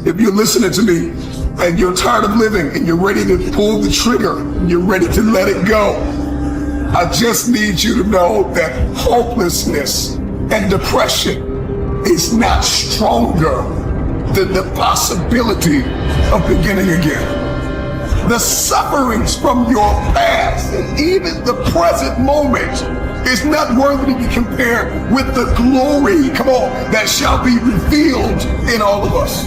If you're listening to me and you're tired of living and you're ready to pull the trigger, you're ready to let it go, I just need you to know that hopelessness and depression is not stronger than the possibility of beginning again. The sufferings from your past and even the present moment is not worthy to be compared with the glory, come on, that shall be revealed in all of us.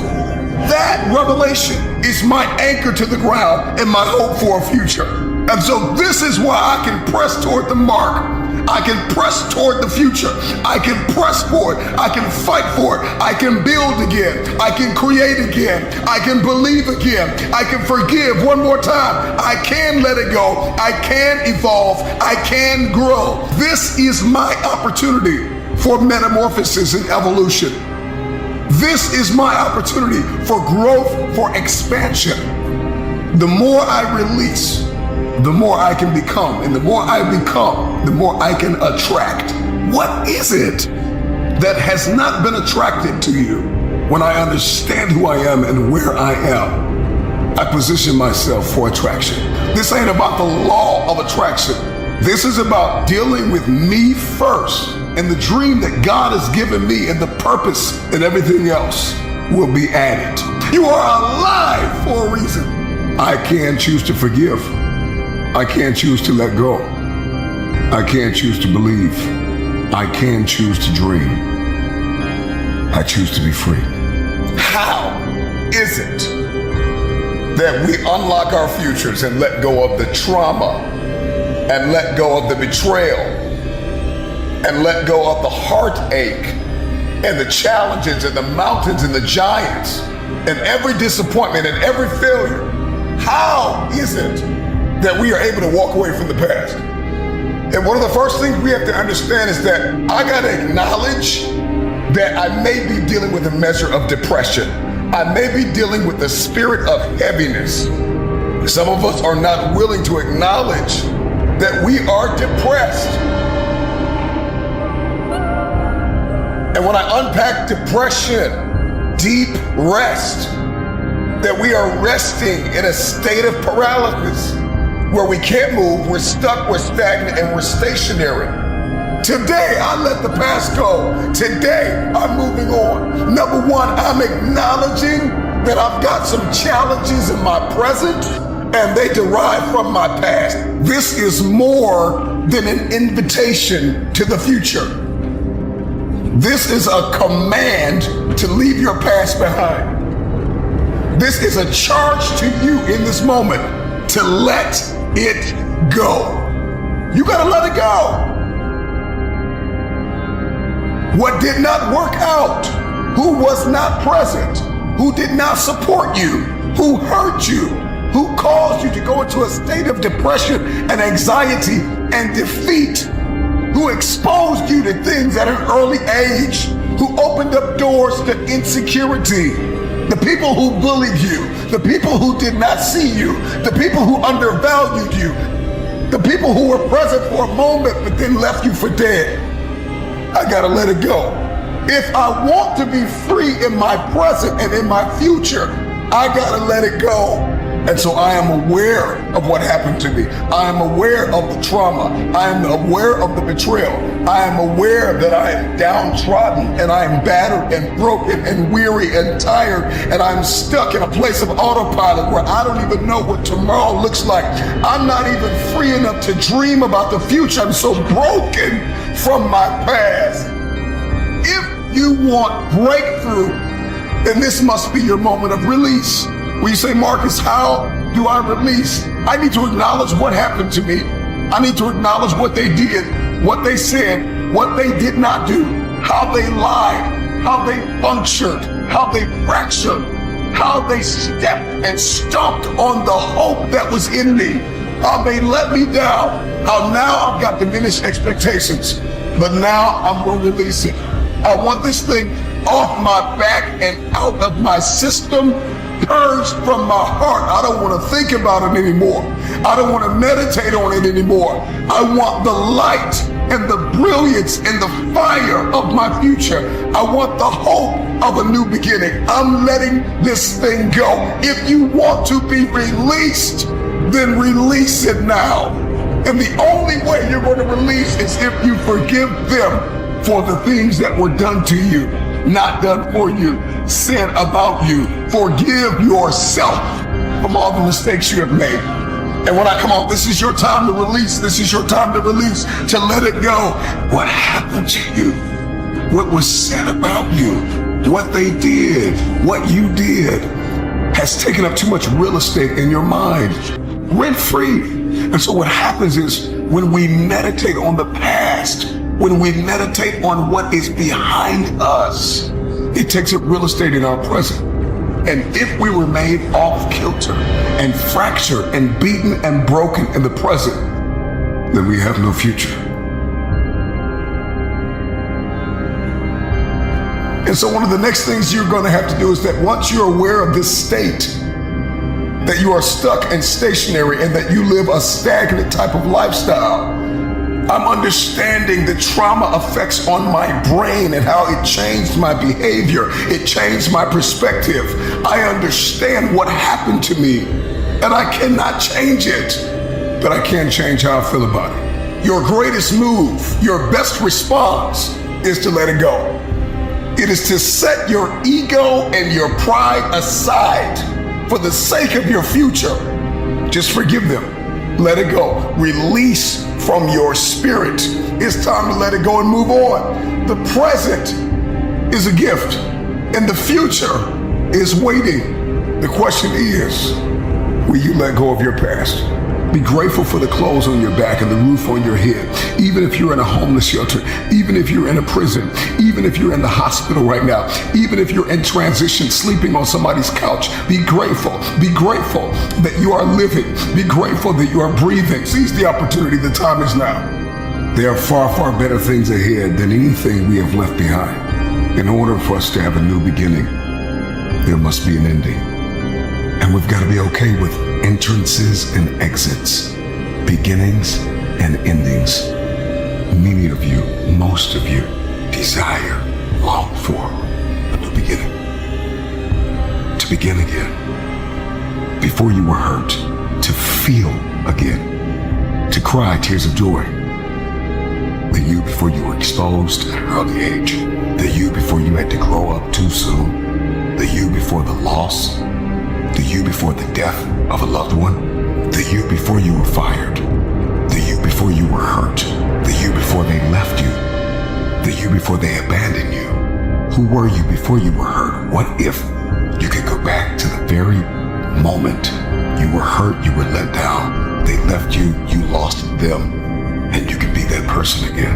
That revelation is my anchor to the ground and my hope for a future. And so this is why I can press toward the mark. I can press toward the future. I can press for it. I can fight for it. I can build again. I can create again. I can believe again. I can forgive one more time. I can let it go. I can evolve. I can grow. This is my opportunity for metamorphosis and evolution. This is my opportunity for growth, for expansion. The more I release, the more I can become. And the more I become, the more I can attract. What is it that has not been attracted to you? When I understand who I am and where I am, I position myself for attraction. This ain't about the law of attraction. This is about dealing with me first and the dream that God has given me, and the purpose and everything else will be added. You are alive for a reason. I can choose to forgive. I can choose to let go. I can choose to believe. I can choose to dream. I choose to be free. How is it that we unlock our futures and let go of the trauma and let go of the betrayal and let go of the heartache and the challenges and the mountains and the giants and every disappointment and every failure? How is it that we are able to walk away from the past? And one of the first things we have to understand is that I gotta acknowledge that I may be dealing with a measure of depression. I may be dealing with the spirit of heaviness. Some of us are not willing to acknowledge that we are depressed. And when I unpack depression, deep rest, that we are resting in a state of paralysis, where we can't move, we're stuck, we're stagnant, and we're stationary. Today, I let the past go. Today, I'm moving on. Number one, I'm acknowledging that I've got some challenges in my present, and they derive from my past. This is more than an invitation to the future. This is a command to leave your past behind. This is a charge to you in this moment to let it go. You gotta let it go. What did not work out, who was not present, who did not support you, who hurt you, who caused you to go into a state of depression and anxiety and defeat, who exposed you to things at an early age, who opened up doors to insecurity, the people who bullied you, the people who did not see you, the people who undervalued you, the people who were present for a moment but then left you for dead. I gotta let it go. If I want to be free in my present and in my future, I gotta let it go. And so I am aware of what happened to me. I am aware of the trauma. I am aware of the betrayal. I am aware that I am downtrodden and I am battered and broken and weary and tired, and I'm stuck in a place of autopilot where I don't even know what tomorrow looks like. I'm not even free enough to dream about the future. I'm so broken from my past. If you want breakthrough, then this must be your moment of release. When you say, Marcus, how do I release? I need to acknowledge what happened to me. I need to acknowledge what they did, what they said, what they did not do, how they lied, how they punctured, how they fractured, how they stepped and stomped on the hope that was in me, how they let me down, how now I've got diminished expectations, but now I'm going to release it. I want this thing off my back and out of my system, purged from my heart. I don't want to think about it anymore. I don't want to meditate on it anymore. I want the light and the brilliance and the fire of my future. I want the hope of a new beginning. I'm letting this thing go. If you want to be released, then release it now. And the only way you're going to release is if you forgive them for the things that were done to you, not done for you, said about you. Forgive yourself from all the mistakes you have made. And when I come on, this is your time to release. This is your time to release, to let it go. What happened to you? What was said about you? What they did? What you did has taken up too much real estate in your mind, rent free. And so what happens is when we meditate on the past, when we meditate on what is behind us, it takes up real estate in our present. And if we remain off kilter and fractured and beaten and broken in the present, then we have no future. And so one of the next things you're going to have to do is that once you're aware of this state, that you are stuck and stationary and that you live a stagnant type of lifestyle, I'm understanding the trauma effects on my brain and how it changed my behavior. It changed my perspective. I understand what happened to me and I cannot change it, but I can change how I feel about it. Your greatest move, your best response is to let it go. It is to set your ego and your pride aside for the sake of your future. Just forgive them. Let it go. Release from your spirit. It's time to let it go and move on. The present is a gift and the future is waiting. The question is, will you let go of your past? Be grateful for the clothes on your back and the roof on your head. Even if you're in a homeless shelter, even if you're in a prison, even if you're in the hospital right now, even if you're in transition, sleeping on somebody's couch, be grateful. Be grateful that you are living. Be grateful that you are breathing. Seize the opportunity. The time is now. There are far, far better things ahead than anything we have left behind. In order for us to have a new beginning, there must be an ending. And we've got to be okay with entrances and exits, beginnings and endings. Many of you, most of you, desire, long for a new beginning. To begin again. Before you were hurt, to feel again. To cry tears of joy. The you before you were exposed at an early age. The you before you had to grow up too soon. The you before the loss. The you before the death of a loved one. The you before you were fired. The you before you were hurt. The you before they left you. The you before they abandoned you. Who were you before you were hurt? What if you could go back to the very moment you were hurt, you were let down, they left you, you lost them, and you could be that person again?